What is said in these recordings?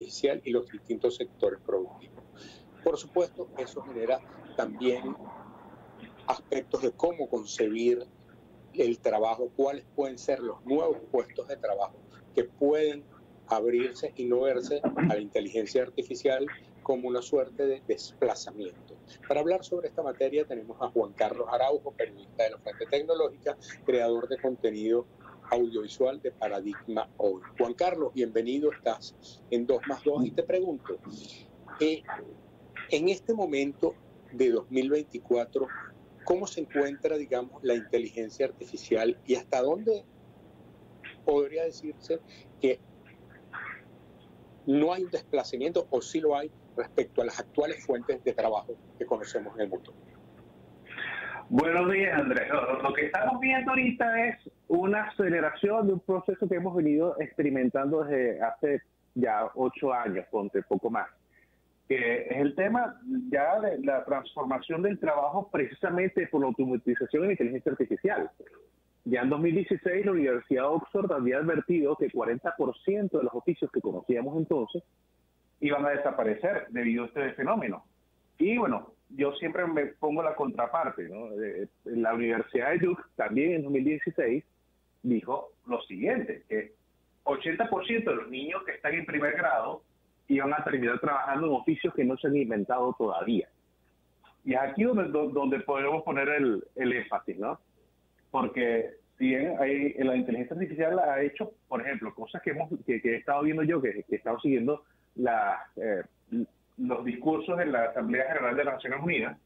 artificial y los distintos sectores productivos. Por supuesto, eso genera también aspectos de cómo concebir el trabajo, cuáles pueden ser los nuevos puestos de trabajo que pueden abrirse y no verse a la inteligencia artificial como una suerte de desplazamiento. Para hablar sobre esta materia tenemos a Juan Carlos Araujo, periodista de La Fuente Tecnológica, creador de contenido audiovisual de Paradigma Hoy. Juan Carlos, bienvenido, estás en 2+2 y te pregunto, en este momento de 2024, ¿cómo se encuentra, digamos, la inteligencia artificial y hasta dónde podría decirse que no hay un desplazamiento o sí lo hay respecto a las actuales fuentes de trabajo que conocemos en el mundo? Buenos días, Andrés. Lo que estamos viendo ahorita es una aceleración de un proceso que hemos venido experimentando desde hace ya 8 años, ponte poco más, que es el tema ya de la transformación del trabajo precisamente por la automatización y la inteligencia artificial. Ya en 2016 la Universidad de Oxford había advertido que 40% de los oficios que conocíamos entonces iban a desaparecer debido a este fenómeno. Y bueno, yo siempre me pongo la contraparte, ¿no? La Universidad de Duke también en 2016 dijo lo siguiente, que 80% de los niños que están en primer grado iban a terminar trabajando en oficios que no se han inventado todavía. Y es aquí donde podemos poner el énfasis, ¿no? Porque si bien la inteligencia artificial ha hecho, por ejemplo, cosas que he estado viendo yo, que he estado siguiendo los discursos en la Asamblea General de las Naciones Unidas,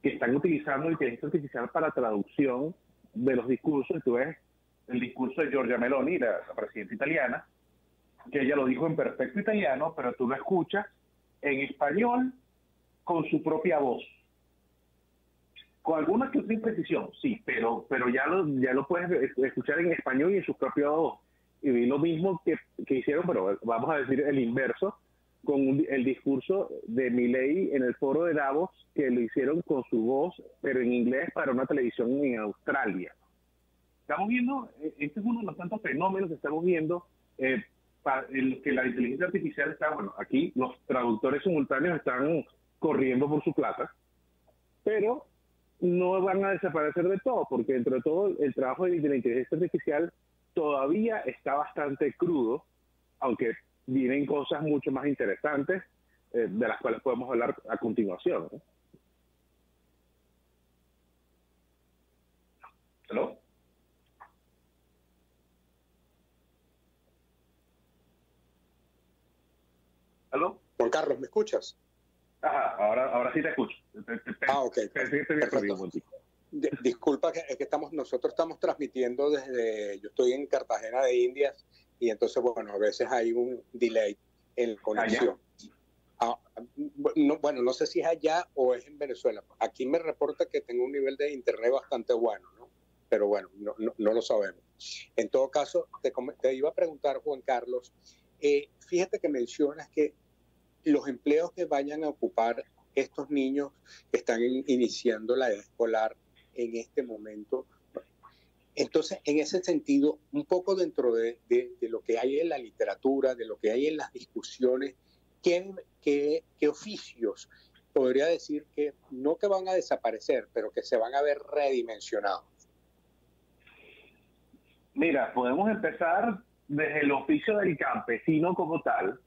que están utilizando inteligencia artificial para traducción de los discursos. Tú ves el discurso de Giorgia Meloni, la presidenta italiana, que ella lo dijo en perfecto italiano, pero tú lo escuchas en español con su propia voz. Con alguna que otra imprecisión, sí, pero ya lo puedes escuchar en español y en su propia voz. Y vi lo mismo que hicieron, pero vamos a decir el inverso, con el discurso de Milei en el foro de Davos, que lo hicieron con su voz, pero en inglés para una televisión en Australia. Estamos viendo, este es uno de los tantos fenómenos que estamos viendo, en que la inteligencia artificial está, bueno, aquí los traductores simultáneos están corriendo por su plata, pero no van a desaparecer de todo, porque entre todo el trabajo de la inteligencia artificial todavía está bastante crudo, aunque vienen cosas mucho más interesantes de las cuales podemos hablar a continuación, ¿no? ¿Hello? ¿Aló? Juan Carlos, ¿me escuchas? Ajá, ahora sí te escucho. Ok. Disculpa que nosotros estamos transmitiendo yo estoy en Cartagena de Indias y entonces, bueno, a veces hay un delay en la conexión. No sé si es allá o es en Venezuela. Aquí me reporta que tengo un nivel de internet bastante bueno, ¿no? Pero bueno, no lo sabemos. En todo caso, te iba a preguntar, Juan Carlos, fíjate que mencionas que los empleos que vayan a ocupar estos niños que están iniciando la edad escolar en este momento. Entonces, en ese sentido, un poco dentro de lo que hay en la literatura, de lo que hay en las discusiones, ¿qué oficios podría decir que no que van a desaparecer, pero que se van a ver redimensionados? Mira, podemos empezar desde el oficio del campesino como tal.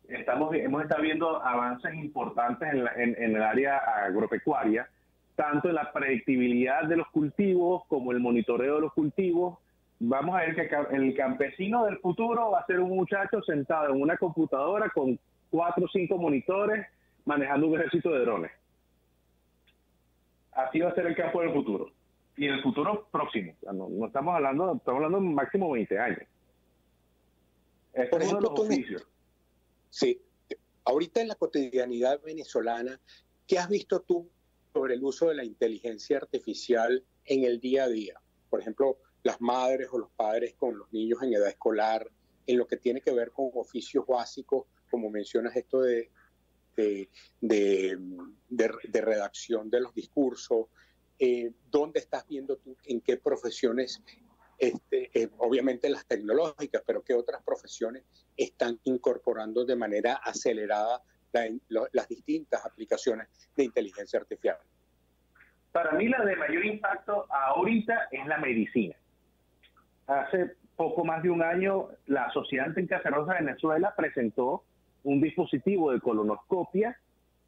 Hemos estado viendo avances importantes en el área agropecuaria, tanto en la predictibilidad de los cultivos como el monitoreo de los cultivos. Vamos a ver que el campesino del futuro va a ser un muchacho sentado en una computadora con 4 o 5 monitores manejando un ejército de drones. Así va a ser el campo del futuro. Y en el futuro próximo. No estamos hablando máximo 20 años. Por ejemplo, los oficios. Sí, ahorita en la cotidianidad venezolana, ¿qué has visto tú sobre el uso de la inteligencia artificial en el día a día? Por ejemplo, las madres o los padres con los niños en edad escolar, en lo que tiene que ver con oficios básicos, como mencionas esto de redacción de los discursos. ¿Dónde estás viendo tú en qué profesiones obviamente las tecnológicas, pero qué otras profesiones están incorporando de manera acelerada las distintas aplicaciones de inteligencia artificial? Para mí la de mayor impacto ahorita es la medicina. Hace poco más de un año, la Sociedad Cancerosa de Venezuela presentó un dispositivo de colonoscopia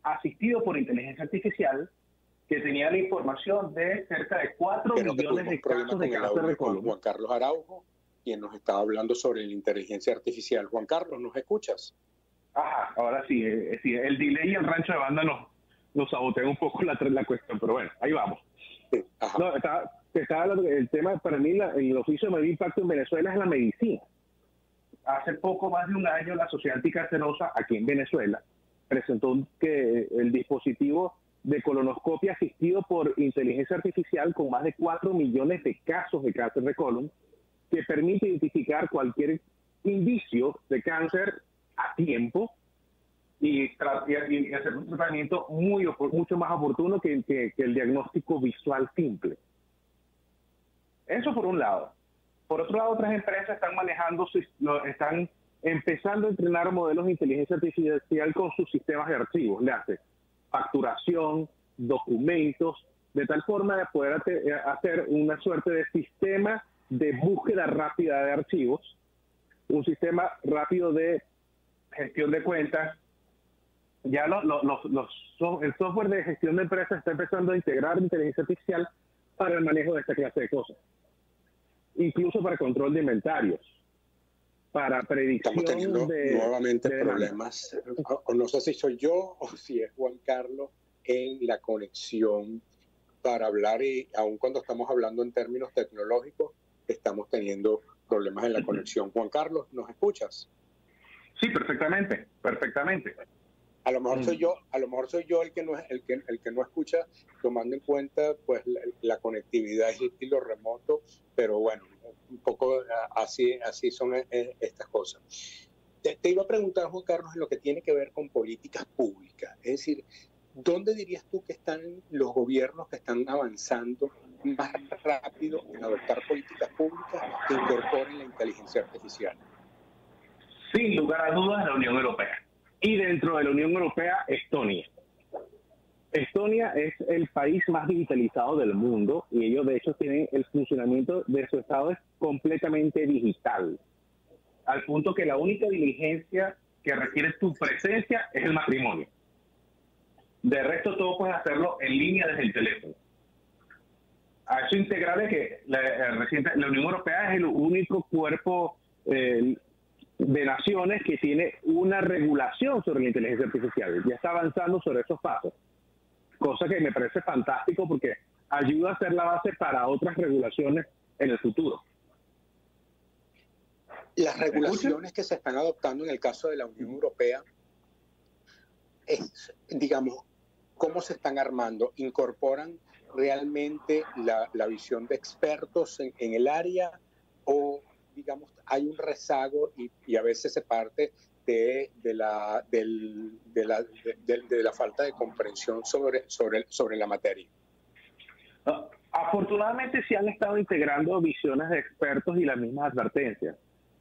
asistido por inteligencia artificial que tenía la información de cerca de 4 millones de casos de cáncer de colon. Juan Carlos Araujo, quien nos estaba hablando sobre la inteligencia artificial. Juan Carlos, ¿nos escuchas? Ajá, ahora sí, sí, el delay y el rancho de banda nos sabotean un poco la cuestión, pero bueno, ahí vamos. Sí, ajá. No, estaba el tema, para mí, el oficio de mayor impacto en Venezuela es la medicina. Hace poco más de un año, la Sociedad Anticancerosa, aquí en Venezuela, presentó que el dispositivo de colonoscopia asistido por inteligencia artificial con más de 4 millones de casos de cáncer de colon, que permite identificar cualquier indicio de cáncer a tiempo y hacer un tratamiento mucho más oportuno que el diagnóstico visual simple. Eso por un lado. Por otro lado, otras empresas están empezando a entrenar modelos de inteligencia artificial con sus sistemas de archivos. Le hace facturación, documentos, de tal forma de poder hacer una suerte de sistema de búsqueda rápida de archivos, un sistema rápido de gestión de cuentas. Ya el software de gestión de empresas está empezando a integrar inteligencia artificial para el manejo de esta clase de cosas. Incluso para control de inventarios, para predicción. Estamos teniendo nuevamente de problemas. No sé si soy yo o si es Juan Carlos en la conexión para hablar, y aun cuando estamos hablando en términos tecnológicos, estamos teniendo problemas en la conexión. Juan Carlos, ¿nos escuchas? Sí, perfectamente, perfectamente. A lo mejor soy yo el que no escucha, tomando en cuenta pues la conectividad y lo remoto, pero bueno, un poco así son estas cosas. Te iba a preguntar, Juan Carlos, en lo que tiene que ver con políticas públicas, es decir, ¿dónde dirías tú que están los gobiernos que están avanzando más rápido en adoptar políticas públicas que incorporen la inteligencia artificial? Sin lugar a dudas, la Unión Europea. Y dentro de la Unión Europea, Estonia. Estonia es el país más digitalizado del mundo y ellos de hecho tienen el funcionamiento de su estado es completamente digital. Al punto que la única diligencia que requiere tu presencia es el matrimonio. De resto todo puedes hacerlo en línea desde el teléfono. A eso integrarle que la Unión Europea es el único cuerpo de naciones que tiene una regulación sobre la inteligencia artificial. Ya está avanzando sobre esos pasos. Cosa que me parece fantástico porque ayuda a ser la base para otras regulaciones en el futuro. Las regulaciones que se están adoptando en el caso de la Unión Europea, digamos, ¿cómo se están armando? ¿Incorporan realmente la visión de expertos en el área o, digamos, hay un rezago y a veces se parte de la falta de comprensión sobre la materia? Afortunadamente sí han estado integrando visiones de expertos y las mismas advertencias,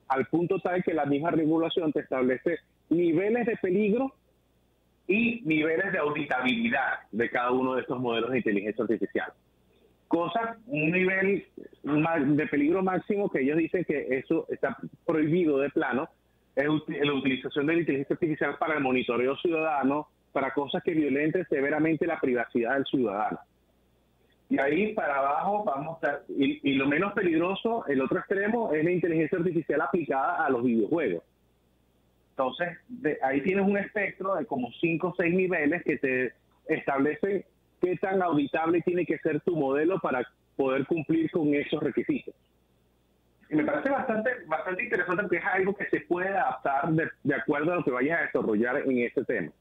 al punto tal que la misma regulación te establece niveles de peligro y niveles de auditabilidad de cada uno de estos modelos de inteligencia artificial. Un nivel de peligro máximo que ellos dicen que eso está prohibido de plano, es la utilización de la inteligencia artificial para el monitoreo ciudadano, para cosas que violenten severamente la privacidad del ciudadano. Y ahí para abajo vamos a... Y lo menos peligroso, el otro extremo, es la inteligencia artificial aplicada a los videojuegos. Entonces, ahí tienes un espectro de como 5 o 6 niveles que te establecen qué tan auditable tiene que ser tu modelo para poder cumplir con esos requisitos. Y me parece bastante interesante porque es algo que se puede adaptar de acuerdo a lo que vayas a desarrollar en este tema.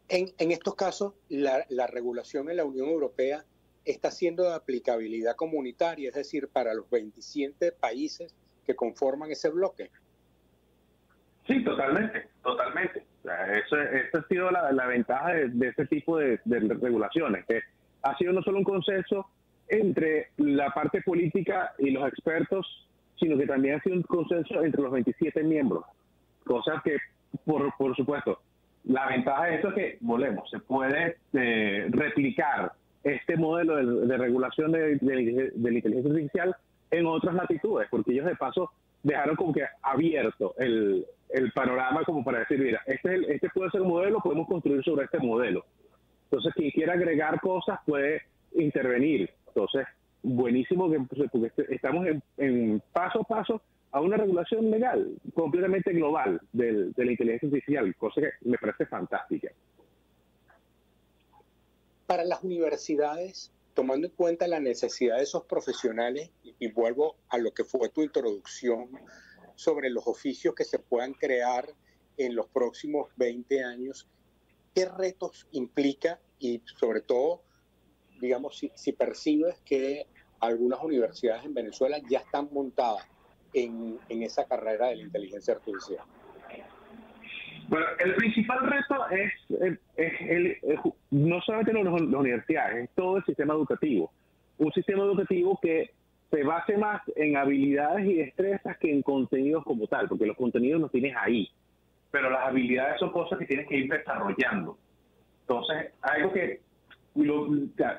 En estos casos, la regulación en la Unión Europea está siendo de aplicabilidad comunitaria, es decir, para los 27 países que conforman ese bloque. Sí, totalmente. Esa ha sido la ventaja de este tipo de regulaciones, que ha sido no solo un consenso entre la parte política y los expertos, sino que también ha sido un consenso entre los 27 miembros. Cosas que, por supuesto, la ventaja de esto es que, volvemos, se puede replicar este modelo de regulación de la inteligencia artificial en otras latitudes, porque ellos de paso dejaron como que abierto el panorama como para decir, mira, este puede ser un modelo, podemos construir sobre este modelo. Entonces, quien quiera agregar cosas puede intervenir. Entonces, buenísimo porque estamos en paso a paso a una regulación legal completamente global de la inteligencia artificial, cosa que me parece fantástica. Para las universidades, tomando en cuenta la necesidad de esos profesionales, y vuelvo a lo que fue tu introducción sobre los oficios que se puedan crear en los próximos 20 años, ¿qué retos implica? Y sobre todo, digamos, si percibes que algunas universidades en Venezuela ya están montadas en esa carrera de la inteligencia artificial. Bueno, el principal reto es no solamente las universidades, es todo el sistema educativo. Un sistema educativo que se base más en habilidades y destrezas que en contenidos como tal, porque los contenidos los tienes ahí, pero las habilidades son cosas que tienes que ir desarrollando. Entonces, algo que,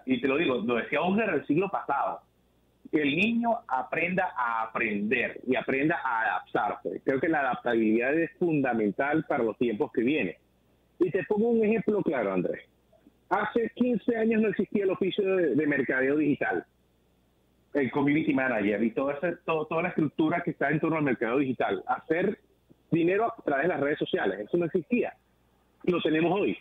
y te lo digo, lo decía Unger el siglo pasado, que el niño aprenda a aprender y aprenda a adaptarse. Creo que la adaptabilidad es fundamental para los tiempos que vienen. Y te pongo un ejemplo claro, Andrés. Hace 15 años no existía el oficio de mercadeo digital, el community manager y toda la estructura que está en torno al mercado digital. Hacer dinero a través de las redes sociales, eso no existía. Lo tenemos hoy.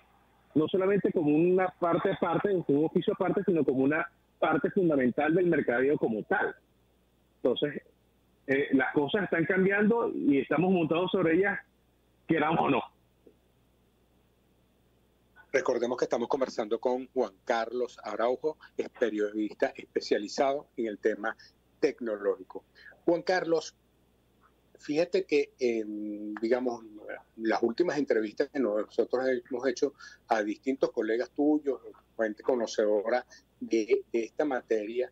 No solamente como una parte aparte, como un oficio aparte, sino como una parte fundamental del mercadeo como tal. Entonces, las cosas están cambiando y estamos montados sobre ellas, queramos o no. Recordemos que estamos conversando con Juan Carlos Araujo, es periodista especializado en el tema tecnológico. Juan Carlos, fíjate que digamos, las últimas entrevistas que nosotros hemos hecho a distintos colegas tuyos, gente conocedora de esta materia,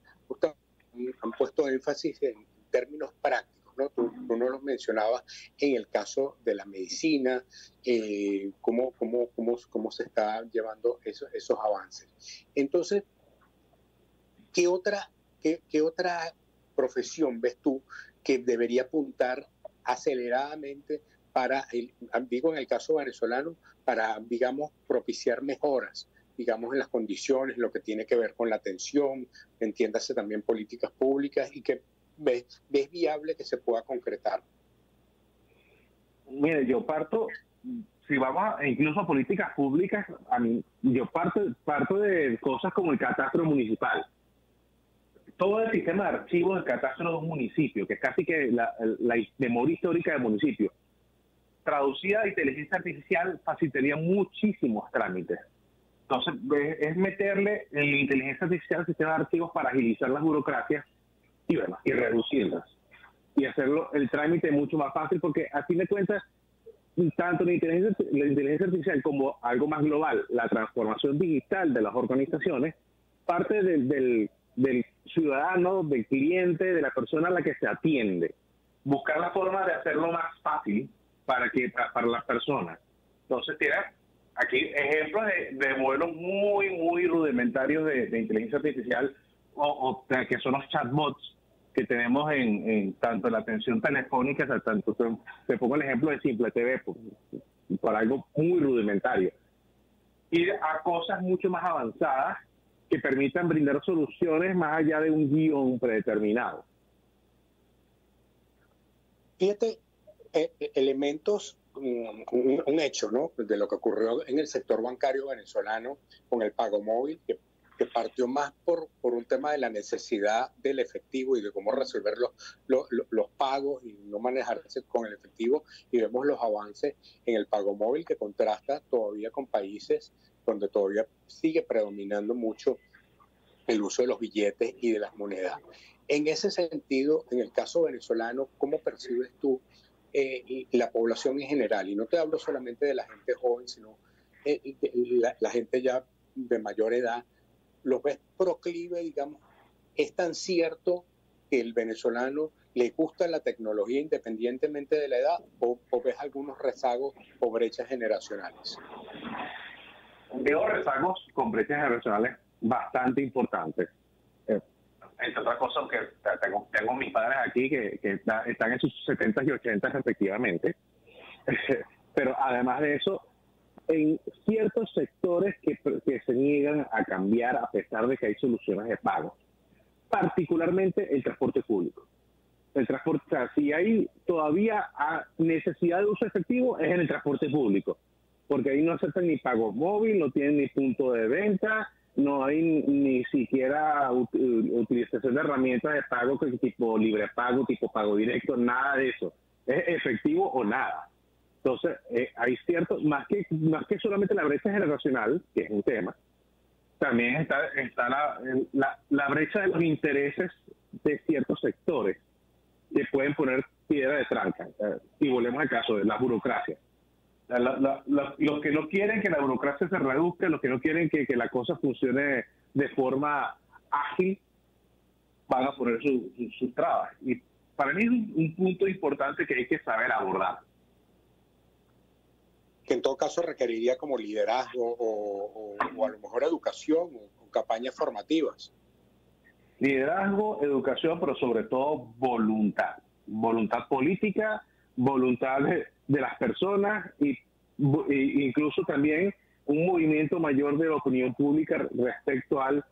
han puesto énfasis en términos prácticos, ¿no? Tú nos los mencionabas en el caso de la medicina, cómo se están llevando esos avances. Entonces, ¿qué otra profesión ves tú que debería apuntar aceleradamente para, digo en el caso venezolano, para, digamos, propiciar mejoras, digamos, en las condiciones, lo que tiene que ver con la atención, entiéndase también políticas públicas, y que ves viable que se pueda concretar? Mire, yo parto, si vamos incluso a políticas públicas, yo parto de cosas como el catastro municipal. Todo el sistema de archivos del catastro de un municipio, que es casi que la memoria histórica del municipio, traducida a inteligencia artificial, facilitaría muchísimos trámites. Entonces, es meterle en la inteligencia artificial al sistema de archivos para agilizar las burocracias y reducirlas. Y hacerlo el trámite mucho más fácil, porque a fin de cuentas, tanto la inteligencia artificial como algo más global, la transformación digital de las organizaciones, parte del ciudadano, del cliente, de la persona a la que se atiende. Buscar la forma de hacerlo más fácil para las personas. Entonces, tienes aquí ejemplos de modelos muy rudimentarios de inteligencia artificial que son los chatbots que tenemos en tanto la atención telefónica, tanto te pongo el ejemplo de Simple TV, por algo muy rudimentario. Ir a cosas mucho más avanzadas que permitan brindar soluciones más allá de un guión predeterminado. Fíjate, elementos, un hecho, ¿no?, de lo que ocurrió en el sector bancario venezolano con el pago móvil, que partió más por un tema de la necesidad del efectivo y de cómo resolver los pagos y no manejarse con el efectivo, y vemos los avances en el pago móvil que contrasta todavía con países donde todavía sigue predominando mucho el uso de los billetes y de las monedas. En ese sentido, en el caso venezolano, ¿cómo percibes tú la población en general? Y no te hablo solamente de la gente joven, sino la gente ya de mayor edad. ¿Los ves proclive, digamos, ¿Es tan cierto que el venezolano le gusta la tecnología independientemente de la edad o ves algunos rezagos o brechas generacionales? Veo rezagos con brechas generacionales bastante importantes. Entre otras cosas, aunque tengo mis padres aquí que están en sus 70 y 80 respectivamente. Pero además de eso, en ciertos sectores que se niegan a cambiar a pesar de que hay soluciones de pago, particularmente el transporte público. El transporte, o sea, si hay todavía necesidad de uso efectivo, es en el transporte público, porque ahí no aceptan ni pago móvil, no tienen ni punto de venta, no hay ni siquiera utilización de herramientas de pago tipo libre pago, tipo pago directo, nada de eso. Es efectivo o nada. Entonces, hay cierto, más que solamente la brecha generacional, que es un tema, también está la brecha de los intereses de ciertos sectores que pueden poner piedra de tranca. Y volvemos al caso de la burocracia. Los que no quieren que la burocracia se reduzca, los que no quieren que la cosa funcione de forma ágil, van a poner sus trabas. Y para mí es un punto importante que hay que saber abordar. Que en todo caso requeriría como liderazgo o a lo mejor educación o campañas formativas. Liderazgo, educación, pero sobre todo voluntad. Voluntad política, voluntad de las personas y incluso también un movimiento mayor de la opinión pública respecto al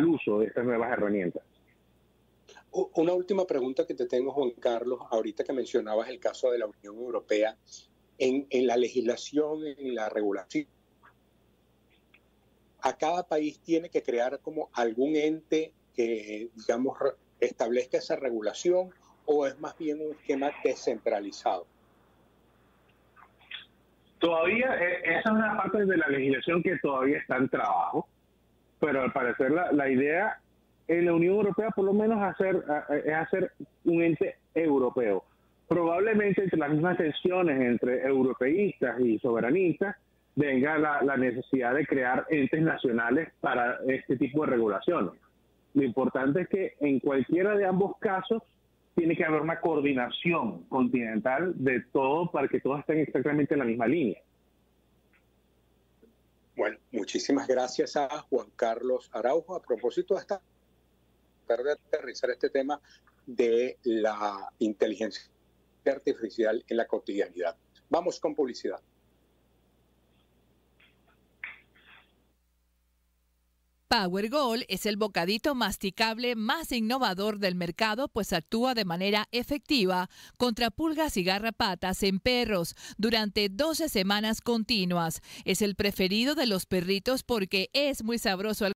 uso de estas nuevas herramientas. Una última pregunta que te tengo, Juan Carlos, ahorita que mencionabas el caso de la Unión Europea, en la legislación, en la regulación, a cada país tiene que crear como algún ente que, digamos, establezca esa regulación, o es más bien un esquema descentralizado. Todavía, esa es una parte de la legislación que todavía está en trabajo, pero al parecer la idea en la Unión Europea por lo menos es hacer un ente europeo. Probablemente entre las mismas tensiones entre europeístas y soberanistas venga la necesidad de crear entes nacionales para este tipo de regulaciones. Lo importante es que en cualquiera de ambos casos tiene que haber una coordinación continental de todo para que todos estén exactamente en la misma línea. Bueno, muchísimas gracias a Juan Carlos Araujo. A propósito de tratar de aterrizar este tema de la inteligencia artificial en la cotidianidad. Vamos con publicidad. PowerGold es el bocadito masticable más innovador del mercado, pues actúa de manera efectiva contra pulgas y garrapatas en perros durante 12 semanas continuas. Es el preferido de los perritos porque es muy sabroso al